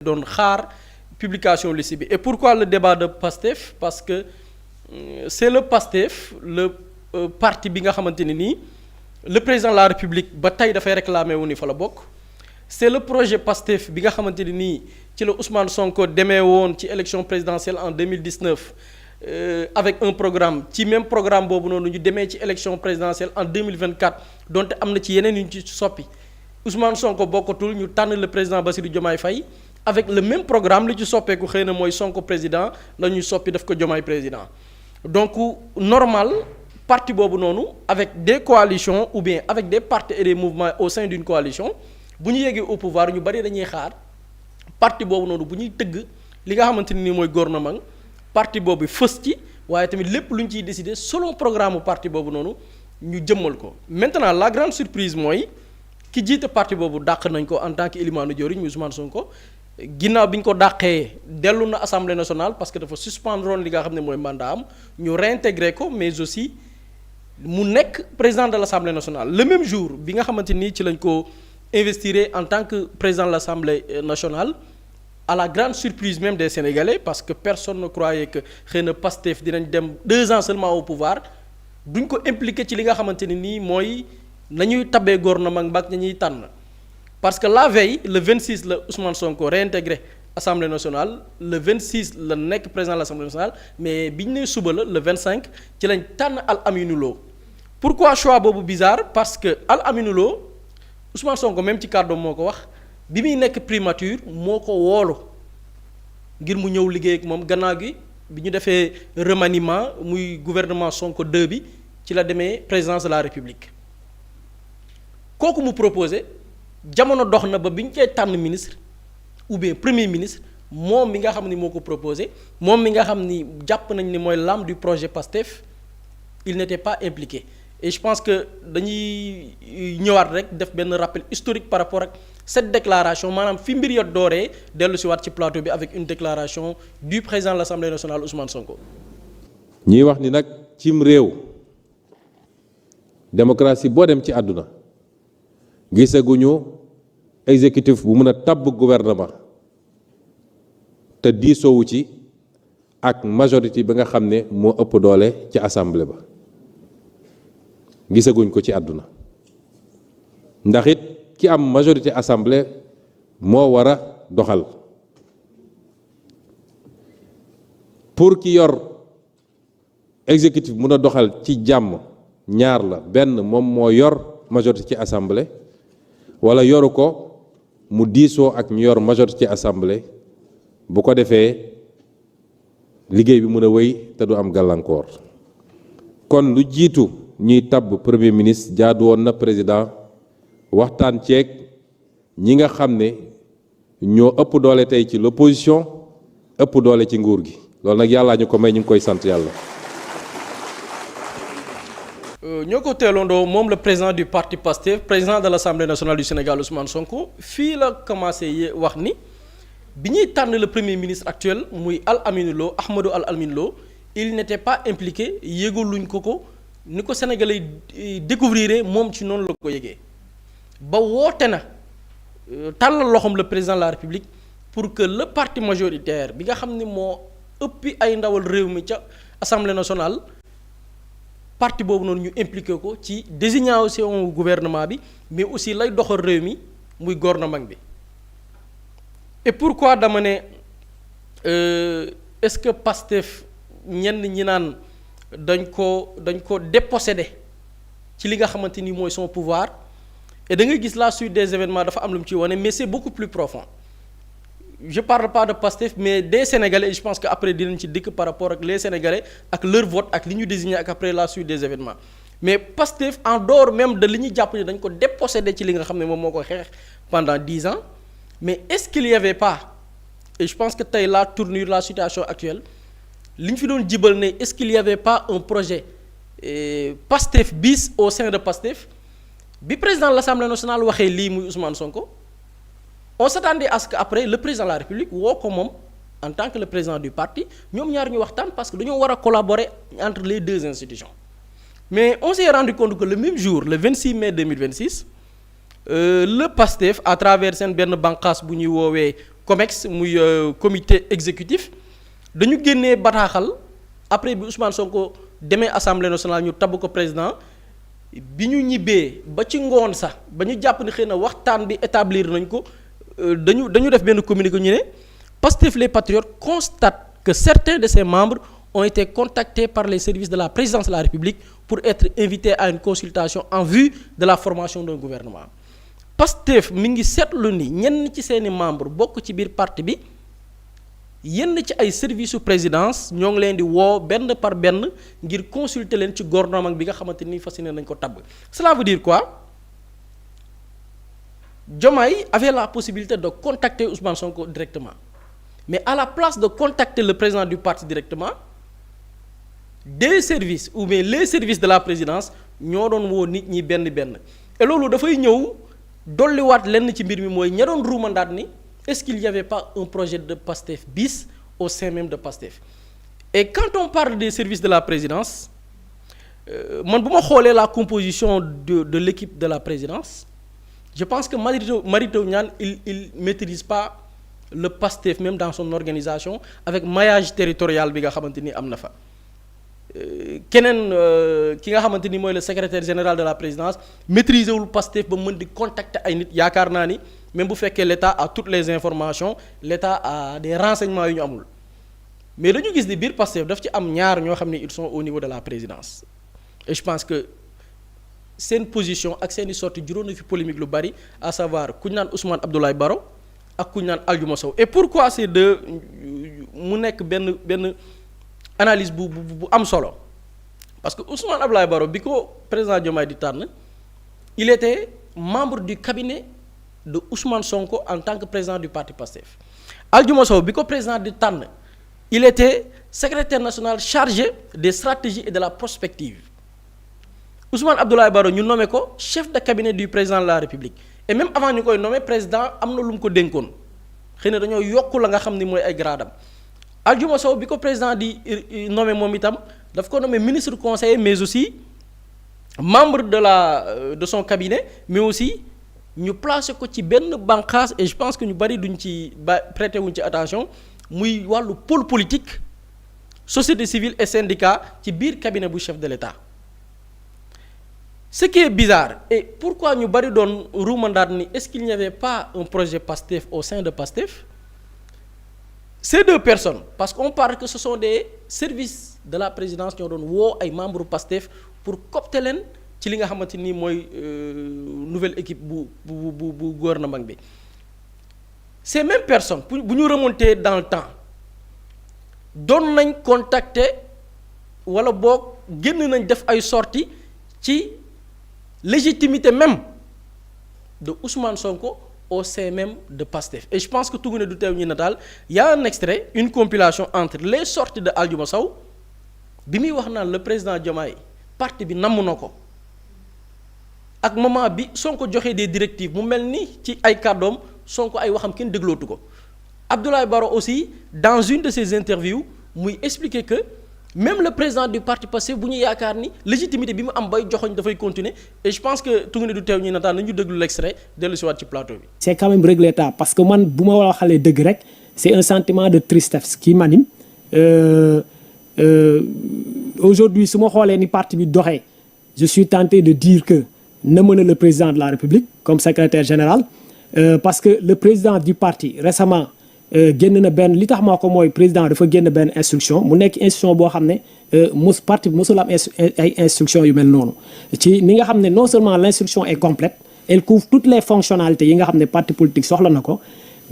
doon xaar publication liste bi. Et pourquoi le débat de PASTEF? Parce que c'est le PASTEF le parti bi nga xamante ne nii le président de la République ba tey dafay réclamer wu ni fa la bokk. C'est le projet PASTEF bi nga xamante ne nii ci la Ousmane Sonko demee woon ci élection présidentielle en 2019 avec un programme ci même programme boobu noonu ñu demee ci élection présidentielle en 2024 donte am na ci yeneen yu ñu ci soppi Ousmane Sonko bokkatul ñu tànn le président Bassirou Diomaye Faye avec le même programme li ci soppeeku xëy na mooy Sonko président la ñuy soppi daf ko Diomaye président donc normal parti boobu noonu avec des coalitions ou bien avec des partis et des mouvements au sein d'une coalition bu ñu yeggee au pouvoir ñu bari dañuy xaar parti boobu noonu bu ñuy tëgg li nga xamante ni mooy gouvernement parti boobu fës ci waaye tamit lépp lu ñu ciy décider selon programme parti boobu noonu ñu jëmmal ko. Maintenant la grande surprise mooy ki jiite parti boobu dàq nañ ko en tant que élimaanu jëwriñ Ousmane Sonko ginnaaw bi ñu ko dàqee dellu na assemblée nationale parce que dafa suspendre li nga xam ne mooy mandat am ñu réintégré ko mais aussi mu nekk président de l'assemblée nationale le même jour bi nga xamante ni ci lañ ko investir en tant que président de l'Assemblée nationale à la grande surprise même des Sénégalais parce que personne ne croyait que xëy na Pastef dinañ dem 2 ans seulement au pouvoir duñ ko impliqué ci li nga xamante ne nii mooy nañuy tabee gouvernement mbag ñuy tànn parce que la veille le 26 la Ousmane Sonko réintégré Assemblée nationale le 26 la nekk président de l'Assemblée nationale mais biñ ne suba la le 25 ci lañ tànn Al Aminou Lo. Pourquoi choix boobu bizarre? Parce que Al Aminou Lo Ousmane Sonko même ci kàddoom moo ko wax bi muy nekk primature moo ko woolu ngir mu ñëw liggéey ak moom gannaaw gi bi ñu defee remaniement muy gouvernement Sonko 2 bi ci la demee présidence de la République kooku mu proposé jamono dox na ba bi ñu koy tànn ministre ou bien premier ministre moom mi nga xam ni moo ko proposé moom mi nga xam ni jàpp nañ ni mooy l'âme du projet PASTEF il n'était pas impliqué. Et je pense que dañuy ñëwaat rek def benn rappel historique par rapport ak cette déclaration maanaam fi mbir ya dooree dellu si waat ci plateau bi avec une déclaration du président de l'Assemblée nationale Ousmane Sonko. ñuy wax ni nag cim réew démocratie boo dem ci àdduna gisaguñu exécutif bu mën a tabb gouvernement te diisoowu ci ak majorité bi nga xam ne moo ëpp doole ci assemblée ba. gisaguñ ko ci àdduna ndax it ki am majorité assemblée moo war a doxal pour ki yor exécutif mun a doxal ci jàmm ñaar la benn moom moo yor majorité ci assemblée wala yoru ko mu diisoo ak ñu yor majorité ci assemblée bu ko defee liggéey bi mën a wéy te du am gàllankoor kon lu jiitu ñuy tabb premier ministre jaadu woon na président waxtaan ceeg ñi nga xam ne ñoo ëpp doole tey ci l'opposition ëpp doole ci nguur gi loolu nag yàllaa ñu ko may ñu ngi koy sant yàlla. ñoo ko teeloondoo moom le président du parti PASTEF président de l'Assemblée nationale du Sénégal Ousmane Sonko fii la commencé wax ni bi ñuy tànn le premier ministre actuel muy Al Aminou Lo Ahmadou Al Aminou Lo il n'était pas impliqué yëgaluñ ko. ni ko Sénégalais yi découvrir moom ci noonu la ko yëgee ba woote na tàllal loxoom le président de la République pour que le parti majoritaire bi nga xam ne moo ëppi ay ndawal réew mi ca Assemblée nationale parti boobu noonu ñu impliqué ko ci désignation gouvernement bi mais aussi lay doxal réew mi muy gouvernement bi. Et pourquoi dama ne est-ce que Pastef ñenn ñi naan dañ ko dépossédé ci li nga xamante ni mooy son pouvoir et da ngay gis la suite des événements dafa am lu mu ci wane mais c'est beaucoup plus profond je parle pas de Pastef mais des Sénégalais et je pense que après dinañ ci dikk par rapport ak les Sénégalais ak leur vote ak li ñu désigné ak après la suite des événements mais Pastef en dehors même de li ñu jàpp ne dañ ko dépossédé ci li nga xam ne moom moo ko xeex pendant 10 ans mais est-ce qu'il y avait pas et je pense que tey la tournure la situation actuelle li ñu fi doon jibal ne est-ce qu'il y avait pas un projet Pastef bis au sein de Pastef bi président de l'Assemblée nationale waxee lii muy Ousmane Sonko on s'attendait à ce que après le président de la République woo ko moom en tant que le président du parti ñoom ñaar ñu waxtaan parce que dañoo war a collaborer entre les deux institutions mais on s'est rendu compte que le même jour le 26 mai 2026 le Pastef à travers seen benn bànqaas bu ñuy woowee COMEX muy comité exécutif dañu génnee bataaxal après bi Ousmane Sonko demee assemblée nationale ñu tabb ko président bi ñu ñibbee ba ci ngoon sax ba ñu jàpp ni xëy na waxtaan bi établir nañ ko dañu def benn communiqué ñu ne Pastef les Patriotes constate que certains de ses membres ont été contactés par les services de la présidence de la République pour être invités à une consultation en vue de la formation d'un gouvernement. Pastef mi ngi seetlu ni ñenn ci seeni membres bokk ci biir parti bi yenn ci ay services su présidence ñoo ngi leen di woo benn par benn ngir consulter leen ci gouvernement bi nga xamante ni fas yéene nañ ko tabb. Cela veut dire quoi? Diomaye avait la possibilité de contacter Ousmane Sonko directement. Mais à la place de contacter le président du parti directement, des services ou bien les services de la présidence ñoo doon woo nit ñi benn benn et loolu dafay ñëw dolliwaat lenn ci mbir mi mooy ña doon ruumandaat ni est-ce qu'il y avait pas un projet de Pastef bis au sein même de Pastef. Et quand on parle des services de la présidence man bu ma xoolee la composition de l'équipe de la présidence je pense que Mary Teuw Niane il maîtrise pas le Pastef même dans son organisation avec maillage territorial bi nga xamante ni am na fa keneen ki nga xamante ni mooy le secrétaire général de la présidence maîtriser wul Pastef ba mën di contacter ay nit yaakaar naa ni même bu fekkee l'État a toutes les informations l'État a des renseignements yu ñu amul mais dañu gis ni biir Pastef daf ci am ñaar ñoo xam ne ils sont au niveau de la présidence et je pense que seen position ak seeni sortie juróom na fi polémique lu bari à savoir ku ñu naan Ousmane Abdoulaye Baro ak ku ñu naan Aldiouma Sow et pourquoi ces deux mu nekk benn analyse bu am solo parce que Ousmane Abdoulaye Baro bi ko président Diomaye di tànn il était membre du cabinet de Ousmane Sonko en tant que président du parti Pastef. Aldiouma Sow bi ko président di tànn il était secrétaire national chargé des stratégies et de la prospective Ousmane Abdoulaye Baro ñu nommé ko chef de cabinet du président de la République. Et même avant ñu koy nommer président am na lu mu ko dénkoon xëy na dañoo yokk la nga xam ni mooy ay gradam Aldiouma Sow bi ko président di nommer moom itam daf ko nommer ministre conseiller mais aussi membre de son cabinet mais aussi ñu placer ko ci benn bànqaas et je pense que ñu bari duñ ci prêter wuñ ci attention muy wàllu pôle politique société civile et syndicat ci biir cabinet bu chef de l'État. Ce qui est bizarre et pourquoi ñu bari doon ruumandaat ni est-ce qu'il n'y avait pas un projet Pastef au sein de Pastef ces deux personnes parce qu'on parle que ce sont des services de la présidence ñoo doon woo ay membres Pastef pour coopter leen ci li nga xamante ni mooy nouvelle équipe bu gouvernement bi ces mêmes personnes bu ñu remonter dans le temps doon nañ contacter wala boog génn nañ def ay sorties ci légitimité même de Ousmane Sonko au sein même de Pastef et je pense que tugg na du teew ñi nataal y a un extrait une compilation entre les sorties de Aldiouma Sow bi muy wax naan le président Diomaye parti bi namm na ko ak moment bi Sonko joxee des directives mu mel ni ci ay kàddoom Sonko ay waxam kenn déglootu ko Abdoulaye Baro aussi dans une de ses interviews muy expliquer que même le président du parti Pastef bu ñu yaakaar ni légitimité bi mu am bay joxoñ dafay continuer et je pense que tungu ne du teew ñi nataan nañu déglu l'extrait dellu si waat ci plateau bi. C'est quand même regrettable parce que man bu ma waxalee dëgg rek c'est un sentiment de tristesse qui m'anime aujourd'hui su ma xoolee ni parti bi doxee je suis tenté de dire que na mën a le président de la République comme secrétaire général parce que le président du parti récemment génn na benn li tax maa ko mooy président dafa génn benn instruction mu nekk instruction boo xam ne parti bi mosul am ay instruction yu mel noonu ci ni nga xam ne non seulement l'instruction est complète elle couvre toutes les fonctionnalités yi nga xam ne parti politique soxla na ko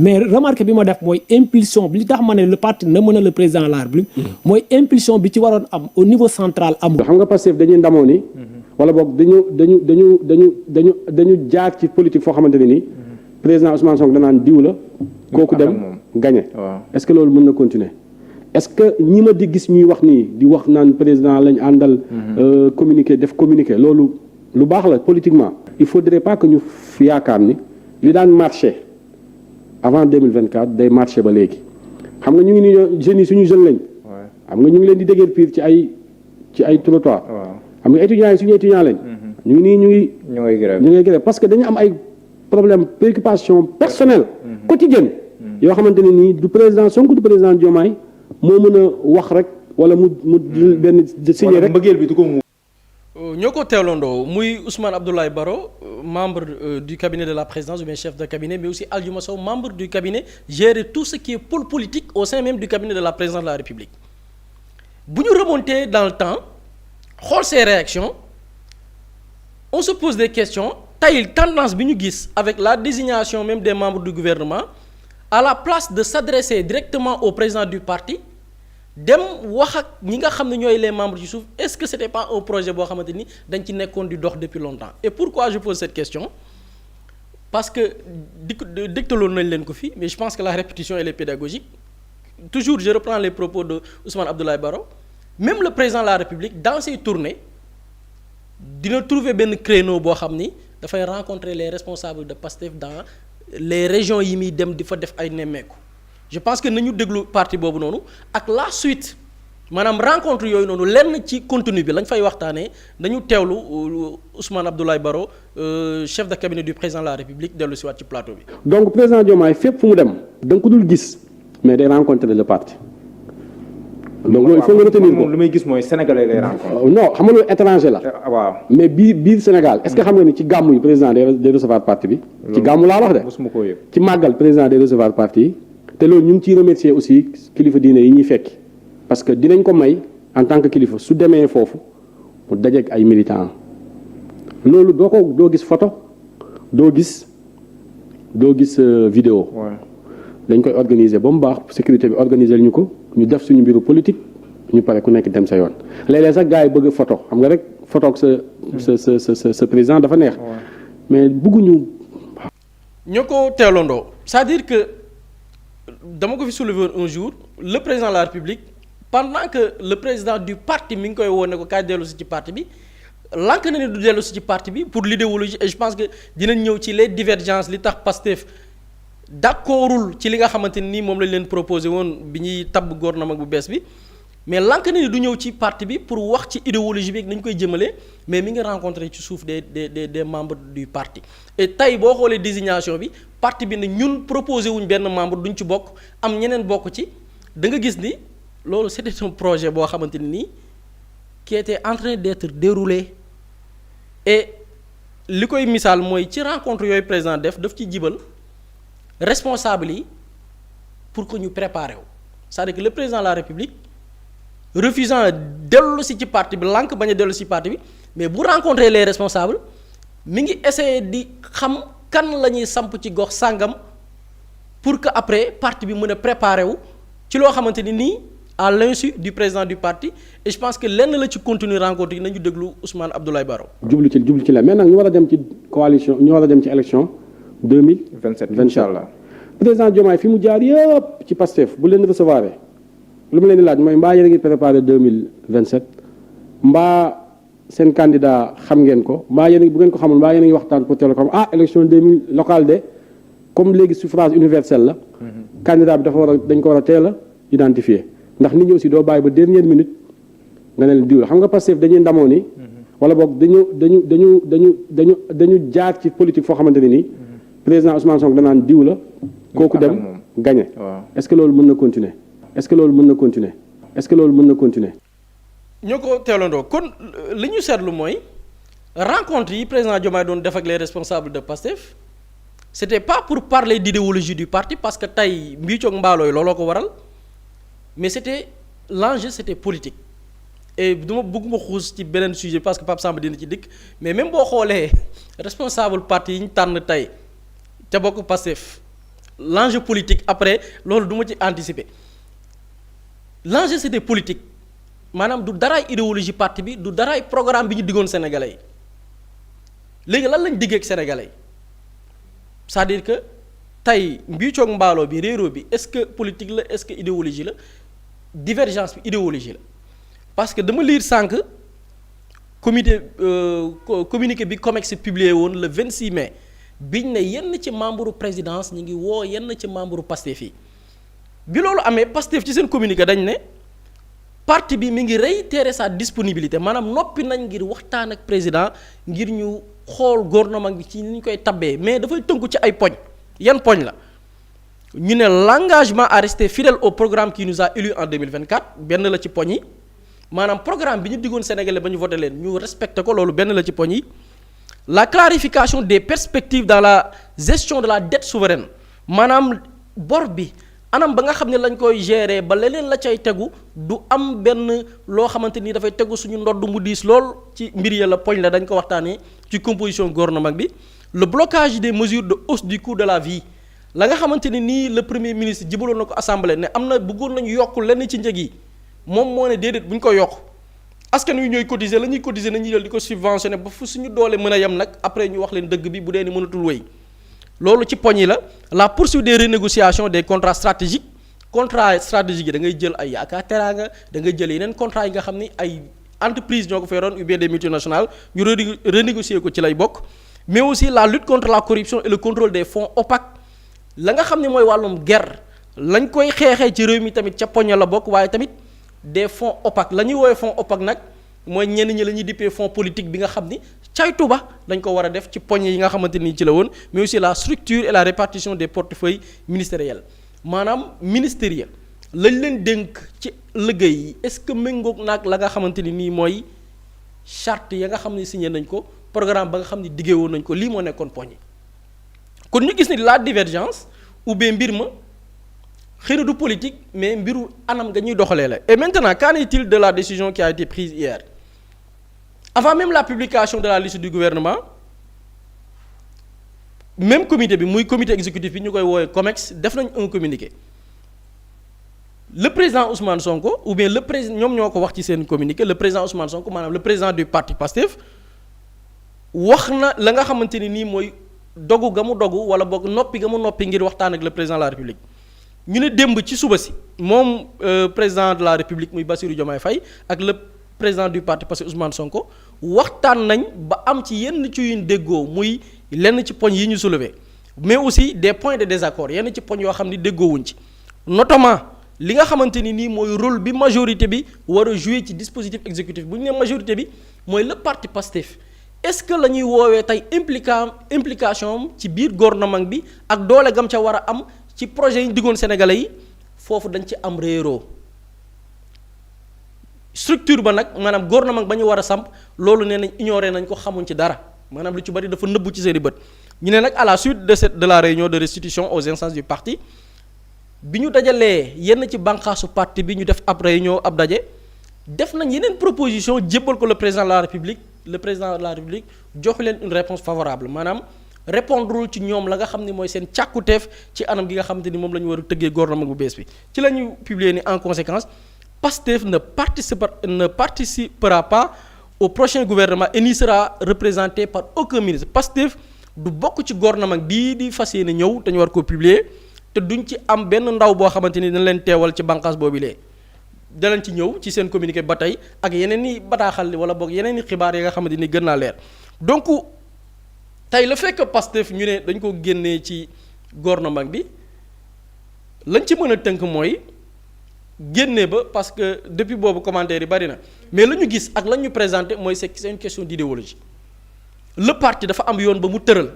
mais remarque bi ma def mooy impulsion bi li tax ma ne le parti na mën a le président de la République mooy impulsion bi ci waroon am au niveau central amul. xam nga Pastef dañuy ndamoo ni wala boog dañu jaar ci politique foo xamante ne ni président Ousmane Sonko danaan diw la kooku dem gagné. Est-ce que loolu mën na continuer est-ce que ñi ma di gis ñuy wax nii di wax naan président lañ àndal communiquer loolu lu baax la politiquement il faudrait pas que ñu yaakaar ni li daan marché avant 2024 day marché ba léegi xam nga ñu ngi nii jeunes yi suñu jeune lañ xam nga ñu ngi leen di déggee pire ci ay trottoir xam nga étudiants yi suñu étudiants lañ ñu ngi nii ñu ngi grève parce que dañu am ay problème préoccupation personnelle quotidienne yoo xamante ne nii du président Sonko du président Diomaye moo mën a wax rek wala mu benn signé rek mbëggeel bi du ko mu. ñoo ko teewlandoo muy Ousmane Abdoulaye Baro membre du cabinet de la présidence ou bien chef de cabinet, mais aussi Aldiouma Sow, membre du cabinet, gérer tout ce qui est pôle politique au sein même du cabinet de la présidence de la République. Bu ñu remonter dans le temps xool ces réactions on se pose des questions tey tendance bi ñu gis avec la désignation même des membres du gouvernement à la place de s'adresser directement au président du parti dem wax ak ñi nga xam ne ñooy les membres ci suuf est-ce que c'était pas un projet boo xamante ni dañ ci nekkoon di dox depuis longtemps. Et pourquoi je pose cette question parce que dégtaloon nañ leen ko fii mais je pense que la répétition elle est pédagogique. Toujours je reprends les propos de Ousmane Abdoulaye Baro, même le président de la République dans ses tournées dina trouver benn créneau boo xam ni dafay rencontrer les responsables de PASTEF dans les régions yi muy dem di fa def ay nemmeeku. Je pense que nañu déglu parti boobu noonu ak la suite maanaam rencontre yooyu noonu lenn ci contenu bi lañ fay waxtaanee dañu teewlu Ousmane Abdoulaye Baro chef de cabinet du président de la République dellu si waat ci plateau bi. Donc président Diomaye fépp fu mu dem da nga ko dul gis mais day rencontrer le parti. donc loolu il faut nga retenir ko moom lu may gis mooy sénégalais lay rencontre. non xam nga loolu étranger la. waaw mais biir Sénégal est-ce que xam nga ni ci gàmmu yi président day recevoir parti bi. ci gàmmu laa wax de. mosuma koo yëg. ci màggal président day recevoir parti yi. te loolu ñu ngi ciy remercier aussi kilifa diine yi ñuy fekki parce que dinañ ko may en tant que kilifa su demee foofu mu dajeek ay militants loolu doo gis photo doo gis vidéo. dañ koy organiser ba mu baax sécurité bi organiser ñu ko ñu def suñu mbiru politique ñu pare ku nekk dem sa yoon léeg-léeg sax gars yi bëgg photo xam nga rek photo ak sa président dafa neex. mais bëgguñu. ñoo ko teelandoo c'est-à-dire que. dama ko fi soulever un jour le président de la République pendant que le président du parti mi ngi koy woo ne ko kaay dellu si ci parti bi lank na ne du dellu si ci parti bi pour l'idéologie et je pense que dinañ ñëw ci les divergences li tax Pastef d'accordul ci li nga xamante ni moom lañ leen proposé woon bi ñuy tabb gouvernement bu bees bi mais lank na ne du ñëw ci parti bi pour wax ci idéologie bi nañ koy jëmale mais mi ngi rencontré ci suuf des membres du parti et tey boo xoolee désignation bi parti bi ne ñun proposé wuñ benn membre duñ ci bokk am ñeneen bokk ci da nga gis ni loolu c'était un projet boo xamante ni nii qui était en train d'être déroulé et li koy misaal mooy ci rencontre yooyu président daf ci jibal responsable yi pour que ñu préparer wu c'est-à-dire que le président de la République refusant dellu si ci parti bi lànk bañ a dellu si parti bi mais bu rencontrer les responsables mi ngi essayer di xam kan la ñuy samp ci gox sàngam pour que après parti bi mën a préparer wu ci loo xamante ni nii à l'insu du président du parti et je pense que lenn la ci continuer rencontre yi nañu déglu Ousmane Abdoulaye Baro. jublu ci la mais nag ñu war a dem ci coalition ñu war a dem ci élection 2027 incha allah. président Diomaye fi mu jaar yëpp ci Pastef bu leen recevoir lu ma leen di laaj mooy mbaa yéen a ngi préparé 2027 mbaa seen candidat xam ngeen ko mbaa yéen bu ngeen ko xamul mbaa yéen a ngi waxtaan pour teel ko élection 2000 locale de comme léegi suffrage universel la. candidat bi dañ ko war a teel a identifier ndax nit ñi aussi doo bàyyi ba dernière minute nga ne leen diw la xam nga Pastef dañuy ndamoo ni. wala boog dañu jaar ci politique foo xamante ne nii. président Ousmane Sonko danaan diw la. kooku dem gagné. est-ce que loolu mën na continuer. ñoo ko teelandoo kon li ñu seetlu mooy rencontre yi président Diomaye doon def ak les responsables de PASTEF c'était pas pour parler d'idéologie du parti parce que tey mbiicoog mbaalooy looloo ko waral mais l'enjeu c'était politique et duma bëgguma xuus ci beneen sujet parce que Pape Samba dina ci dikk mais même boo xoolee responsable parti yi ñu tànn tey te bokk PASTEF l'enjeu politique après loolu du ma ci anticiper l'enjeu c'était politique maanaam du daraay idéologie parti bi du daraay programme bi ñu diggoon sénégalais yi léegi lan lañ diggee ak sénégalais yi c'est-à-dire que tey mbiicoog mbaaloo bi réeroo bi est-ce que politique la est-ce que idéologie la divergence bi idéologie la parce que dama lire sànq communiqué bi COMEX publié woon le 26 mai biñ ne yenn ci membre présidence ñu ngi woo yenn ci membre Pastef yi bi loolu amee Pastef ci seen communiqué dañ ne parti bi mi ngi réitérer sa disponibilité maanaam noppi nañ ngir waxtaan ak président ngir ñu xool gouvernement bi ci ni ñu koy tabbee mais dafay tënku ci ay poñ yan poñ la ñu ne l'engagement à rester fidèle au programme qui nous a élus en 2024 benn la ci poñ yi maanaam programme bi ñu diggoon Sénégalais ba ñu voté leen ñu respecté ko loolu benn la ci poñ yi la clarification des perspectives dans la gestion de la dette souveraine maanaam bor bi anam ba nga xam ne lañ koy gérer ba leneen la cay tegu du am benn loo xamante ni dafay tegu suñu ndodd mu diis lool ci mbir ya la poñ la dañ ko waxtaanee ci composition gouvernement bi le blocage des mesures de hausse du coût de la vie la nga xamante ni nii le premier ministre jibaloon na ko assemblée ne am na bëggoon nañu yokk lenn ci njëg yi moom moo ne déedéet bu ñu ko yokk askan wi ñooy cotiser la ñuy cotiser nañuy jël di ko subventionné ba fu suñu doole mën a yem nag après ñu wax leen dëgg bi bu dee ni mënatul wéy loolu ci poñ yi la poursuite des renégociations des contrats stratégiques contrat stratégique yi da ngay jël ay yaakaar teraanga da ngay jël yeneen contrat yi nga xam ni ay entreprise ñoo ko feeroon ou bien des multinationales ñu renégocier ko ci lay bokk mais aussi la lutte contre la corruption et le contrôle des fonds opaques la nga xam ne mooy wàllum guerre lañ koy xeexee ci réew mi tamit ca poñ la bokk waaye tamit des fonds opaques la ñuy woowee fonds opaques nag mooy ñenn ñi la ñuy dippee fonds politique bi nga xam ni caytu ba dañ ko war a def ci poñ yi nga xamante ni ci la woon mais aussi la structure et la répartition des portefeuilles ministériels maanaam ministériel lañ leen dénk ci liggéey yi est-ce que méngoog naag la nga xamante ni nii mooy charte ya nga xam ne signé nañ ko programme ba nga xam ne diggee woon nañ ko lii moo nekkoon poñ yi kon ñu gis ni la divergence ou bien mbir ma xëy na du politique mais mbiru anam nga ñuy doxalee la et maintenant qu'en est-il de la décision qui a été prise hier avant même la publication de la liste du gouvernement même comité bi muy comité exécutif bi ñu koy woowee COMEX def nañ un communiqué le président Ousmane Sonko ou bien le président ñoom ñoo ko wax ci seen communiqué le président Ousmane Sonko maanaam le président du parti PASTEF wax na la nga xamante ni nii mooy dogu ga mu dogu wala boog noppi ga mu noppi ngir waxtaan ak le président de la République ñu ne démb ci suba si moom président de la République muy Bassirou Diomaye Faye ak le président du parti PASTEF Ousmane Sonko waxtaan nañ ba am ci yenn ci yuñ déggoo muy lenn ci poñ yi ñu soulevé mais aussi des points de désaccord yenn ci poñ yoo xam ni déggoowuñ ci notamment li nga xamante ni nii mooy rôle bi majorité bi war a jouer ci dispositif exécutif bu ñu nee majorité bi mooy le parti PASTEF est-ce que la ñuy woowee tey implication am ci biir gouvernement bi ak doole gam ca war a am ci projet yi ñu diggoon Sénégalais yi foofu dañ ci am réeroo structure ba nag maanaam gouvernement ba ñu war a samp loolu nee nañ ignoré nañ ko xamuñ ci dara maanaam lu ci bari dafa nëbbu ci seeni bët ñu ne nag à la suite de la réunion de restitution aux instances du parti bi ñu dajalee yenn ci bànqaasu parti bi ñu def ab réunion ab daje def nañ yeneen proposition jébbal ko le président de la République jox leen une réponse favorable maanaam répondrul ci ñoom la nga xam ne mooy seen càkkuteef ci anam gi nga xamante ni moom la ñu war a tëggee gouvernement bu bees bi ci la ñu publier ni en conséquence PASTEF ne participera pas au prochain gouvernement et n'y sera représenté par aucun ministre PASTEF du bokk ci gouvernement bii di fas yéene ñëw dañu war koo publier te duñ ci am benn ndaw boo xamante ni dañ leen teewal ci bànqaas boobu lee danañ ci ñëw ci seen communiqué ba tey ak yeneen i bataaxal wala boog yeneen i xibaar yi nga xamante ni gën naa leer donc tey le fait que PASTEF ñu ne dañ ko génnee ci gouvernement bi lañ ci mën a tënk mooy génne ba parce que depuis boobu commentaire yi bari na mais la ñu gis ak la ñu présenté mooy c'est une question d'idéologie le parti dafa am yoon ba mu tëral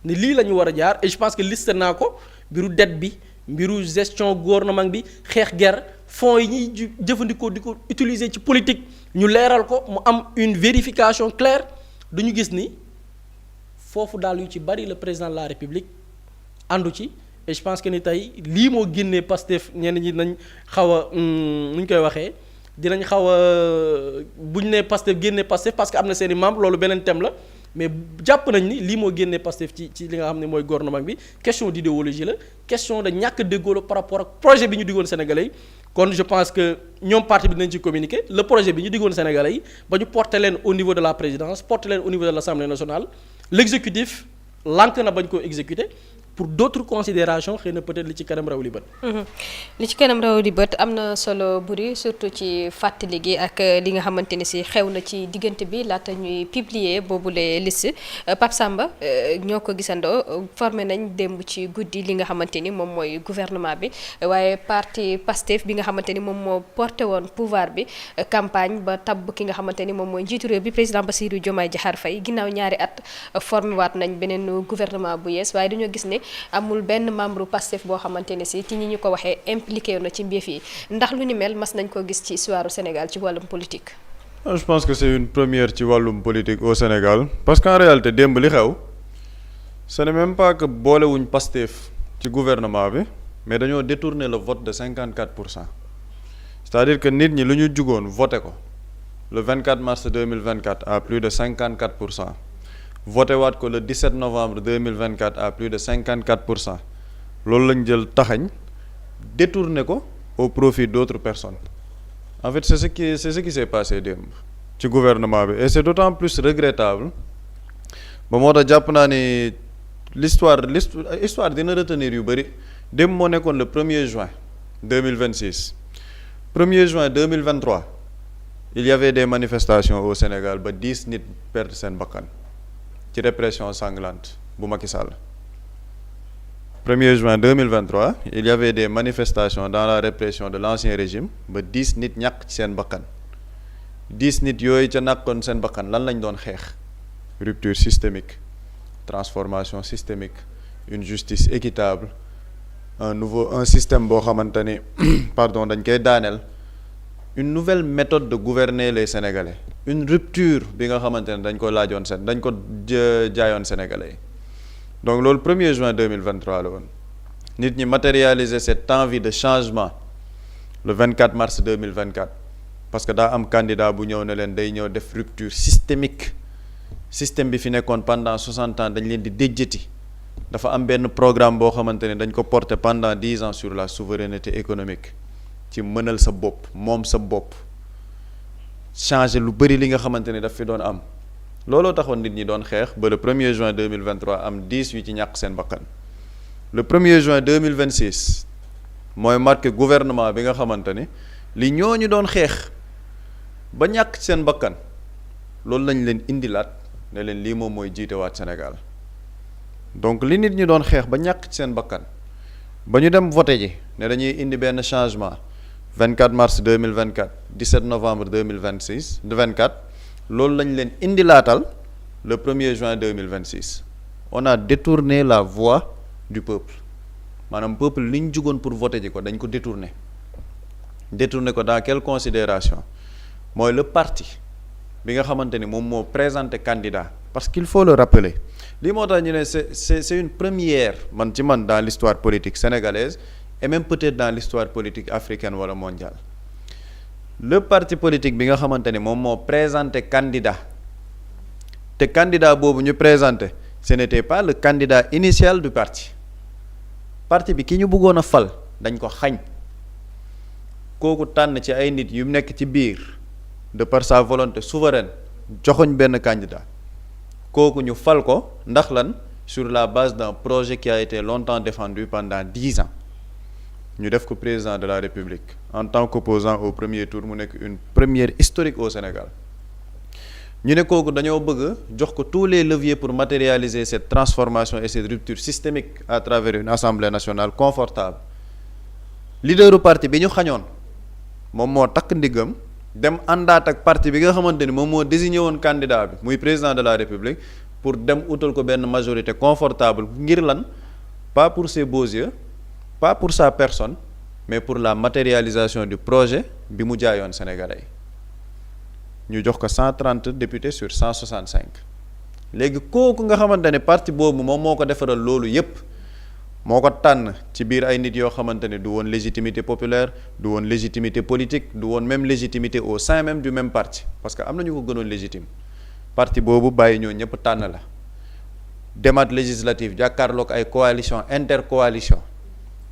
ni lii la ñu war a jaar et je pense que liste naa ko mbiru dette bi mbiru gestion gouvernement bi xeex guerre fonds yi ñuy jëfandikoo di ko utiliser ci politique ñu leeral ko mu am une vérification claire dañu gis ni foofu daal yu ci bari le président de la République àndu ci et je pense que ni tey lii moo génnee Pastef ñenn ñi nañ xaw a nu ñu koy waxee dinañ xaw a buñ nee Pastef génnee Pastef parce que am na seen i membres loolu beneen thème la mais jàpp nañ ni lii moo génnee Pastef ci li nga xam ne mooy gouvernement bi question d'idéologie la question de ñàkk déggoo la par rapport ak projet bi ñu diggoon Sénégalais yi kon je pense que ñoom parti bi dinañ ci communiquer le projet bi ñu diggoon Sénégalais yi ba ñu porter leen au niveau de la présidence porter leen au niveau de l'Assemblée nationale l'exécutif lànk na bañ koo exécuter pour d'autres considérations xëy na peut-être li ci kanam raw li bët. li ci kanam raw li bët am na solo buri surtout ci fàttali gi ak li nga xamante ni si xew na ci diggante bi laata ñuy publier boobule liste Pape Samba ñoo ko gisandoo formé nañ démb ci guddi li nga xamante ni moom mooy gouvernement bi waaye parti PASTEF bi nga xamante ni moom moo porté woon pouvoir bi campagne ba tabb ki nga xamante ni moom mooy njiitu réew bi président Bassirou Diomaye Diakhar Faye ginnaaw ñaari at formé waat nañ beneen gouvernement bu yees waaye dañoo gis ne amul benn membre Pastef boo xamante ne si ci ñi ñu ko waxee impliqué na ci mbir yi ndax lu ni mel mas nañ ko gis ci histoire du Sénégal ci wàllum politique. Je pense que c'est une première ci wàllum politique au Sénégal parce qu'en réalité démb li xew ce n'est même pas que boolewuñ Pastef ci gouvernement bi mais dañoo détourner le vote de 54%. C'est-à-dire que nit ñi lu ñu jugoon voté ko le 24 mars 2024 à plus de 54%. voté waat ko le 17 novembre 2024 à plus de 54%. loolu lañ jël taxañ détourné ko au profit d'autres personnes. En fait c'est ce qui s'est passé démb ci gouvernement bi et c'est d'autant plus regrettable ba moo tax jàpp naa ni l'histoire dina retenir yu bëri démb moo nekkoon le 1er juin 2026 1er juin 2023 il y avait des manifestations au Sénégal ba 10 nit perdre seen bakkan ci répression sanglante bu Macky Sall 1er juin 2023 il y avait des manifestations dans la répression de l'ancien régime ba 10 nit ñàkk ci seen bakkan 10 nit yooyu ca ñàkkoon seen bakkan lan lañ doon xeex rupture systémique transformation systémique une justice équitable un système boo xamante ni pardon dañ koy daaneel une nouvelle méthode de gouverner les Sénégalais une rupture bi nga xamante ne dañ ko laajoon dañ ko jaayoon Sénégalais yi donc loolu 1er juin 2023 la woon nit ñi matérialiser cette envie de changement le 24 mars 2024 parce que daa am candidat bu ñëw ne leen day ñëw def rupture systémique système bi fi nekkoon pendant 60 ans dañ leen di déjjati dafa am benn programme boo xamante ne dañ ko porter pendant 10 ans sur la souveraineté économique ci mënal sa bopp moom sa bopp changer lu bëri li nga xamante ne daf fi doon am looloo taxoon nit ñi doon xeex ba le 1er juin 2023 am 10 yu ci ñàkk seen bakkan le 1er juin 2026 mooy marqué gouvernement bi nga xamante ni li ñooñu doon xeex ba ñàkk seen bakkan loolu lañ leen indilaat ne leen lii moom mooy jiitewaat Sénégal donc li nit ñi doon xeex ba ñàkk seen bakkan ba ñu dem voté ji ne dañuy indi benn changement 24 mars 2024 17 novembre 2024 loolu lañ leen indilaatal le 1er juin 2026 on a détourné la voix du peuple maanaam peuple li ñu jugoon pour voter ji ko dañ ko détourné ko dans quelle considération mooy le parti bi nga xamante ni moom moo présenté candidat parce qu'il faut le rappeler lii moo tax ñu ne c'est une première dans l'histoire politique sénégalaise et même peut-être dans l'histoire politique africaine wala mondiale le parti politique bi nga xamante ni moom moo présenté candidat te candidat boobu ñu présenté ce n'était pas le candidat initial du parti bi ki ñu bëggoon a fal dañ ko xañ kooku tànn ci ay nit yu nekk ci biir de par sa volonté souveraine joxoñ benn candidat kooku ñu fal ko ndax lan sur la base d'un projet qui a été longtemps défendu pendant 10 ans ñu def ko président de la République en tant qu'opposant au premier tour mu nekk une première historique au Sénégal ñu ne kooku dañoo bëgg jox ko tous les leviers pour matérialiser cette transformation et cette rupture systémique à travers une assemblée nationale confortable leaderu parti bi ñu xañoon moom moo takk ndiggam dem àndaat ak parti bi nga xamante ni moom moo désigné woon candidat bi muy président de la République pour dem utal ko benn majorité confortable ngir lan pas pour ses beaux yeux pas pour sa personne mais pour la matérialisation du projet bi mu jaayoon Sénégalais ñu jox ko 130 députés sur 165 léegi kooku nga xamante ne parti boobu moom moo ko defaral loolu yépp moo ko tànn ci biir ay nit yoo xamante ne du woon légitimité populaire du woon légitimité politique du woon même légitimité au sein même du même parti parce que am na ñu ko gënoon légitime parti boobu bàyyi ñoo ñëpp tànn la demaat législative jàkkaarloog ay coalition intercoalition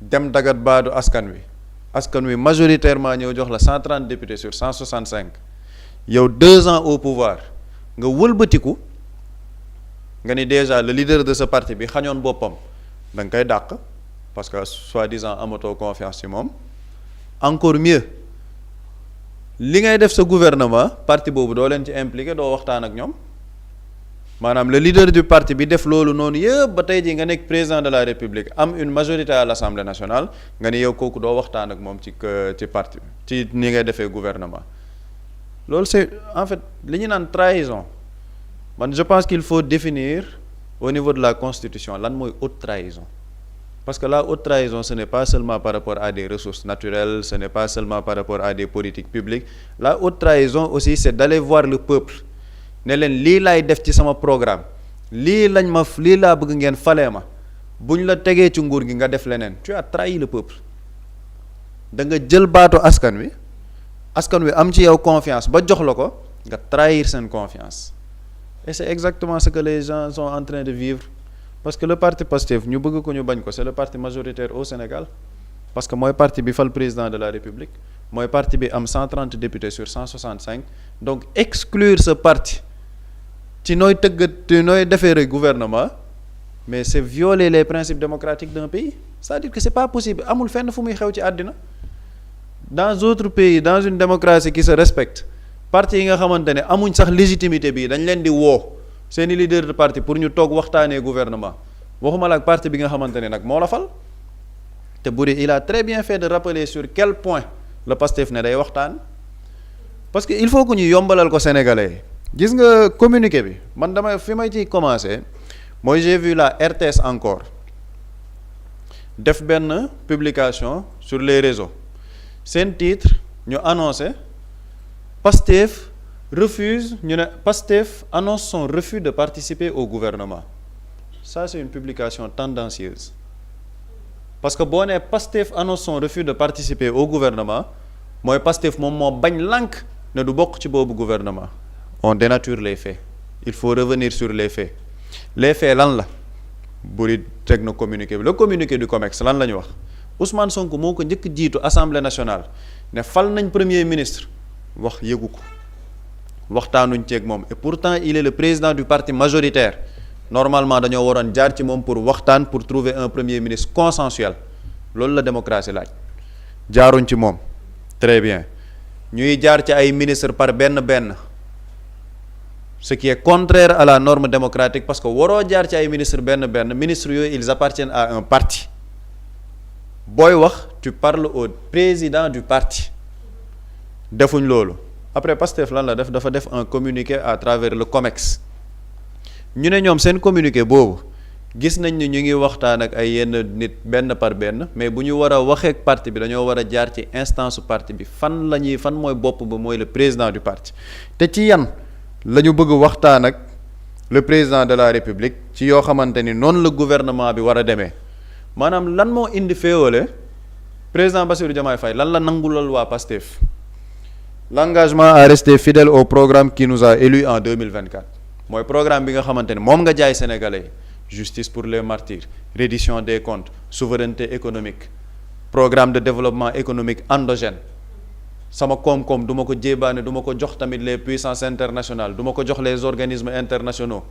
dem dagat baadu askan wi majoritairement ñëw jox la 130 députés sur 165 yow 2 ans au pouvoir nga wëlbatiku nga ni déjà le leader de ce parti bi xañoon boppam da nga koy dàq parce que soi-disant amatoo confiance ci moom encore mieux li ngay def sa gouvernement parti boobu doo leen ci impliqué doo waxtaan ak ñoom maanaam le leader du parti bi def loolu noonu yëpp ba tey jii nga nekk président de la République am une majorité à l'Assemblée nationale nga ni yow kooku doo waxtaan ak moom ci parti bi ci ni ngay defee gouvernement loolu c'est en fait li ñu naan trahison man je pense qu'il faut définir au niveau de la constitution lan mooy haute trahison parce que la haute trahison ce n'est pas seulement par rapport à des ressources naturelles, ce n'est pas seulement par rapport à des politiques publiques. La haute trahison aussi c'est d'aller voir le peuple ne leen lii laay def ci sama programme lii laa bëgg ngeen falee ma buñ la tegee ci nguur gi nga def leneen. Tu as trahi le peuple. Da nga jël baatu askan wi am ci yow confiance ba jox la ko nga trahir seen confiance et c'est exactement ce que les gens sont en train de vivre parce que le parti Pastef ñu bëgg ko ñu bañ ko c'est le parti majoritaire au Sénégal parce que mooy parti bi fal président de la République mooy parti bi am 130 députés sur 165 donc exclure ce parti ci nooy defeere gouvernement mais c'est violer les principes démocratiques d'un pays c'est-à-dire que c'est pas possible amul fenn fu muy xew ci àddina dans d'autres pays dans une démocratie qui se respecte parti yi nga xamante ne amuñ sax légitimité bi dañ leen di woo seeni leader de parti pour ñu toog waxtaanee gouvernement waxuma la ak parti bi nga xamante ne nag moo la fal te Boury il a très bien fait de rappeler sur quel point le Pastef ne day waxtaan parce que il faut que ñu yombalal ko Sénégalais yi gis nga communiqué bi man dama fi may ciy commencer mooy j'ai vu la RTS encore def benn publication sur les réseaux seen titre ñu annoncé Pastef refuse ñu ne Pastef annonce son refus de participer au gouvernement ça c'est une publication tendancieuse parce que boo nee Pastef annonce son refus de participer au gouvernement mooy Pastef moom moo bañ lànk ne du bokk ci boobu gouvernement on dénature les faits il faut revenir sur les faits lan la Boury teg na communiqué bi le communiqué du COMEX lan la ñu wax Ousmane Sonko moo ko njëkk jiitu assemblée nationale ne fal nañ premier ministre wax yëgu ko waxtaanuñ ceeg moom et pourtant il est le président du parti majoritaire normalement dañoo waroon jaar ci moom pour waxtaan pour trouver un premier ministre consensuel loolu la démocratie laaj jaaruñ ci moom très bien ñuy jaar ci ay ministre par benn ce qui est contraire à la norme démocratique parce que waroo jaar ci ay ministre benn ministre yooyu ils appartiennent à un parti booy wax tu parles au président du parti defuñ loolu après Pastef lan la def dafa def un communiqué à travers le COMEX ñu ne ñoom seen communiqué boobu gis nañ ni ñu ngi waxtaan ak ay yenn nit benn par benn mais bu ñu war a waxee ak parti bi dañoo war a jaar ci instance su parti bi fan mooy bopp ba mooy le président du parti te ci yan la ñu bëgg waxtaan ak le président de la République ci yoo xamante ni noonu la gouvernement bi war a demee maanaam lan moo indi féewale président Bassirou Diomaye Faye lan la nangulal waa Pastef l'engagement à rester fidèle au programme qui nous a élus en 2024 mooy programme bi nga xamante ne moom nga jaay sénégalais justice pour les martyrs reddition des comptes souveraineté économique programme de développement économique endogène sama koom-koom du ma ko jébaane du ma ko jox tamit les puissances internationales du ma ko jox les organismes internationaux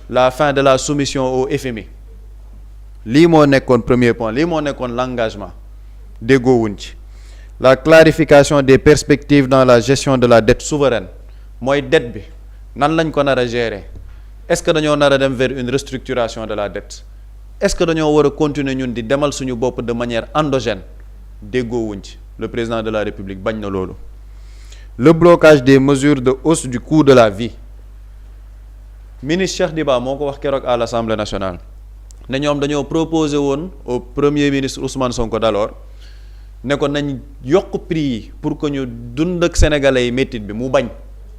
la fin de la soumission au FMI lii moo nekkoon premier point lii moo nekkoon l'engagement déggoowuñ ci la clarification des perspectives dans la gestion de la dette souveraine mooy dette bi nan lañ ko nar a gérer est-ce que dañoo nar a dem vers une restructuration de la dette est-ce que dañoo war a continuer ñun di demal suñu bopp de manière endogène déggoowuñ ci le président de la République bañ na loolu le blocage des mesures de hausse du coût de la vie ministre Cheikh Diba moo ko wax keroog à l'Assemblée nationale ne ñoom dañoo proposé woon au premier ministre Ousmane Sonko d'alors ne ko nañ yokk prix yi pour que ñu dund ak sénégalais yi métit bi mu bañ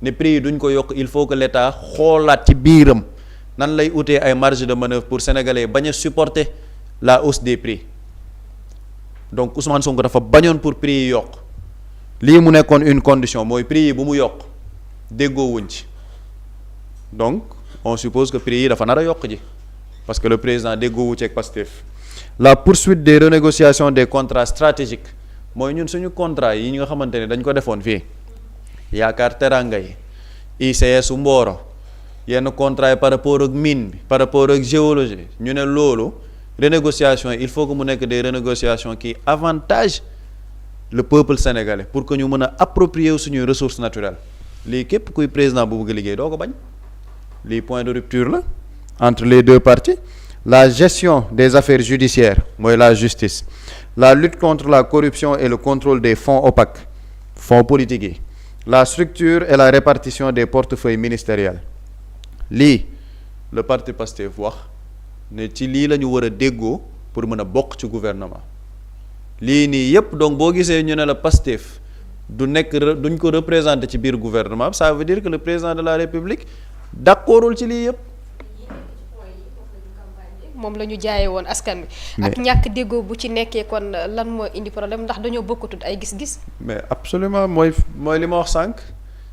ne prix yi duñ ko yokk il faut que l'État xoolaat ci biiram nan lay utee ay marge de manœuvre pour sénégalais yi bañ a supporter la hausse des prix donc Ousmane Sonko dafa bañoon pour prix yi yokk lii mu nekkoon une condition mooy prix yi bu mu yokk déggoowuñ ci donc on suppose que prix yi dafa nar a yokk ji parce que le président déggoowu ci ak Pastef la poursuite des renégociations des contrats stratégiques mooy ñun suñu contrat yi nga xamante ne dañ ko defoon fii yaakaar teranga yi ICS u Mboro yenn contrat yi par rapport ak mine bi par rapport ak géologie ñu ne loolu renégociation il faut que mu nekk des renégociations qui avantagent le peuple sénégalais pour que ñu mën a approprier suñuy ressources naturelles lii képp kuy président bu bëgg a liggéey doo ko bañ lii point de rupture la entre les deux parties la gestion des affaires judiciaires mooy la justice la lutte contre la corruption et le contrôle des fonds opaques fonds politiques yi la structure et la répartition des portefeuilles ministériels lii le parti Pastef wax ne ci lii la ñu war a déggoo pour mën a bokk ci gouvernement lii nii yépp donc boo gisee ñu ne la Pastef duñ ko représenter ci biir gouvernement ça veut dire que le président de la République d'accordul ci lii yépp moom la ñu jaayee woon askan wi. ak ñàkk déggoo bu ci nekkee kon lan moo indi problème ndax dañoo bokkatut ay gis-gis. mais absolument mooy li ma wax sànq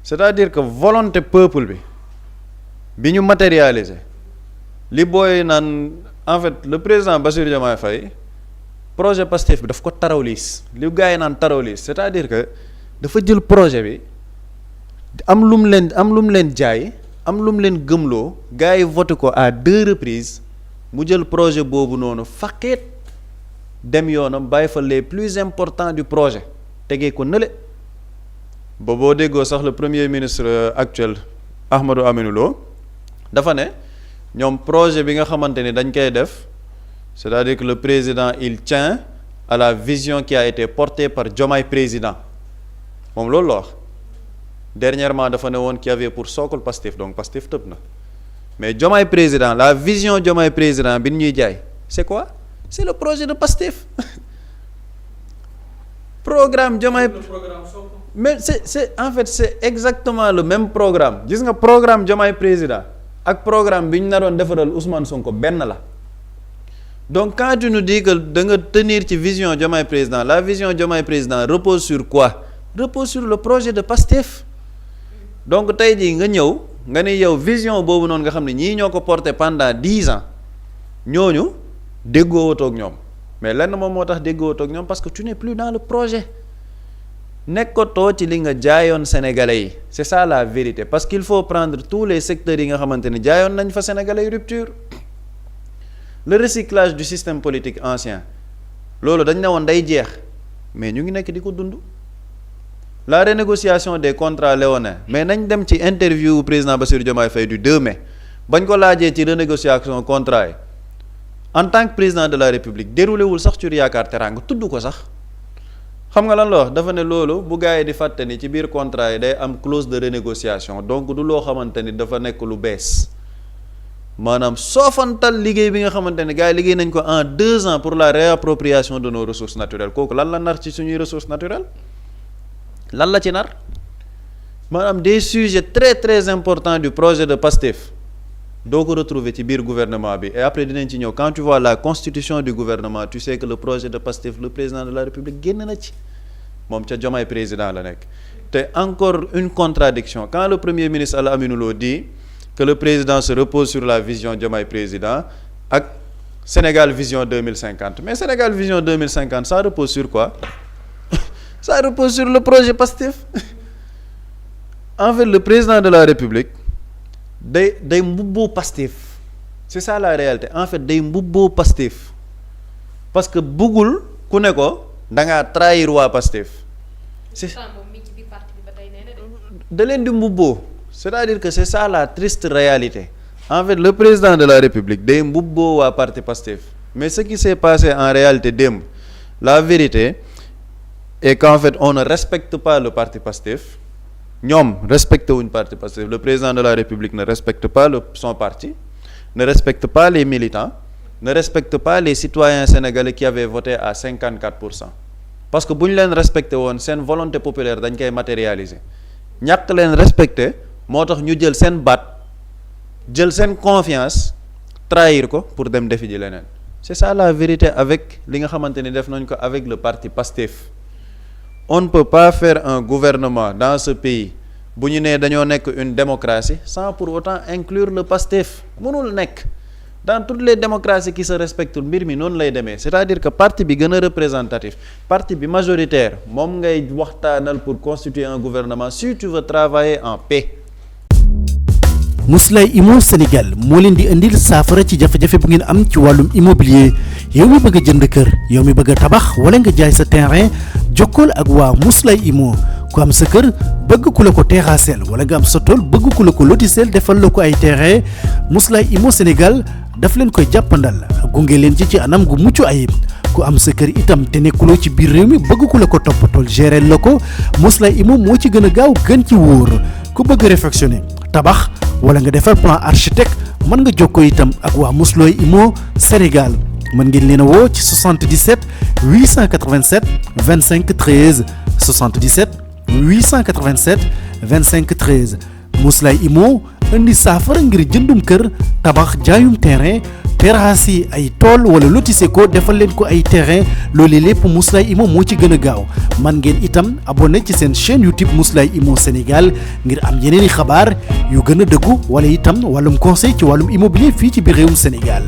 c'est-à-dire que volonté peuple bi ñu matérialiser li booy naan en fait le président Bassirou Diomaye Faye projet Pastef bi daf ko tarawliis li gars yi naan tarawliis c'est-à-dire que dafa jël projet bi am lu mu leen jaay am lu mu leen gëmloo gars yi voté ko à 2 reprises. mu jël projet boobu noonu faqeet dem yoonam bàyyi fa les plus importants du projet tegee ko nële ba boo déggoo sax le premier ministre actuel Ahmadou Aminou Lo dafa ne ñoom projet bi nga xamante ni dañ koy def c'est-à-dire que le président il tient à la vision qui a été portée par Diomaye président moom loolu la wax dernièrement dafa ne woon qu'il y avait pour socle Pastef donc Pastef tëb na mais Diomaye président la vision Diomaye président bi ñuy jaay c'est quoi c'est le projet de Pastef programme Diomaye mais c'est en fait c'est exactement le même programme gis nga programme Diomaye président ak programme bi ñu naroon defaral Ousmane Sonko benn la donc quand tu nous dis que da nga tenir ci vision Diomaye président la vision Diomaye président repose sur quoi repose sur le projet de Pastef donc tey jii nga ñëw nga ne yow vision boobu noonu nga xam ne ñii ñoo ko porté pendant 10 ans ñooñu déggoowatoo ak ñoom mais lenn moom moo tax déggoowatoo ak ñoom parce que tu n'es plus dans le projet nekkatoo ci li nga jaayoon sénégalais yi c'est ça la vérité parce qu'il faut prendre tous les secteurs yi nga xamante ne jaayoon nañ fa sénégalais yi rupture le recyclage du système politique ancien loolu dañ ne woon day jeex mais ñu ngi nekk di ko dund la renégociation des contrats léonins mais nañ dem ci interview président Bassirou Diomaye Faye du 2 mai bañ ko laajee ci renégociation contrat yi en tant que président de la République déroulé wul sax ci yaakaar teraanga tudd ko sax xam nga lan la wax dafa ne loolu bu gars yi di fàtte ni ci biir contrat yi day am clause de renégociation donc du loo xamante ni dafa nekk lu bees maanaam soofantal liggéey bi nga xamante ne gars yi liggéey nañ ko en 2 ans pour la réappropriation de nos ressources naturelles kooku lan la nar ci suñuy ressources naturelles lan la ci nar maanaam des sujets très très importants du projet de Pastef doo ko retrouver ci biir gouvernement bi et après dinañ ci ñëw quand tu vois la constitution du gouvernement tu sais que le projet de Pastef le président de la République génn na ci moom ca Diomaye président la nekk te encore une contradiction quand le premier ministre Al Aminou Lo dit que le président se repose sur la vision Diomaye président ak Sénégal vision 2050 mais Sénégal vision 2050 ça repose sur quoi ça repose sur le projet Pastef en fait le président de la République day mbubboo Pastef c'est ça la réalité en fait day mbubboo Pastef parce que buggul ku ne ko da ngaa trahir waa Pastef c'est da leen di mbubboo c'est-à-dire que c'est ça la triste réalité en fait le président de la République day mbubboo waa parti Pastef mais ce qui s'est passé en réalité démb la vérité est qu'en fait on ne respecte pas le parti Pastef ñoom respecté wuñ parti Pastef le président de la République ne respecte pas son parti ne respecte pas les militants ne respecte pas les citoyens sénégalais qui avaient voté à 54% parce que bu ñu leen respecté woon seen volonté populaire dañ koy matérialiser ñàkk leen respecté moo tax ñu jël seen baat jël seen confiance trahir ko pour dem defi ji leneen c'est ça la vérité avec li nga xamante ni def nañ ko avec le parti Pastef on ne peut pas faire un gouvernement dans ce pays bu ñu nee dañoo nekk une démocratie sans pour autant inclure le Pastef mënul nekk dans toutes les démocraties qui se respectent mbir mi noonu lay demee c'est-à-dire que parti bi gën a représentatif parti bi majoritaire moom ngay waxtaanal pour constituer un gouvernement si tu veux travailler en paix. Mously Immo Sénégal moo leen di indil saafara ci jafe-jafe bu ngeen am ci wàllum immobilier yow mi bëgg a jënd kër yow mi bëgg a tabax wala nga jaay sa terrain jokkool ak waa Mously Immo ku am sa kër bëgg ku la ko terrassel wala nga am sa tool bëgg ku la ko lotisel defal la ko ay terrain Mously Immo Sénégal daf leen koy jàppandal gunge leen ci anam gu mucc ayib ku am sa kër itam te nekkuloo ci biir réew mi bëgg ku la ko toppatool gérer la ko Mously Immo moo ci gën a gaaw gën ci wóor ku bëgg réfectionner tabax wala nga defar plan architecte mën nga jokkoo itam ak waa Mously Immo Sénégal mën ngeen leen a woo ci 77 887 25 13 77 887 25 13 Mousslaye Imo indi saafara ngir jëndum kër tabax jaayum terrain terrasse yi ay tool wala lotissé ko defal leen ko ay terrain loolee lépp Mousslaye Imo moo ci gën a gaaw man ngeen itam abonné ci seen chaîne YouTube Mousslaye Imo Sénégal ngir am yeneeni xabaar yu gën a dëggu wala itam wàllum conseil ci wàllum immobilier fii ci biir réewum Sénégal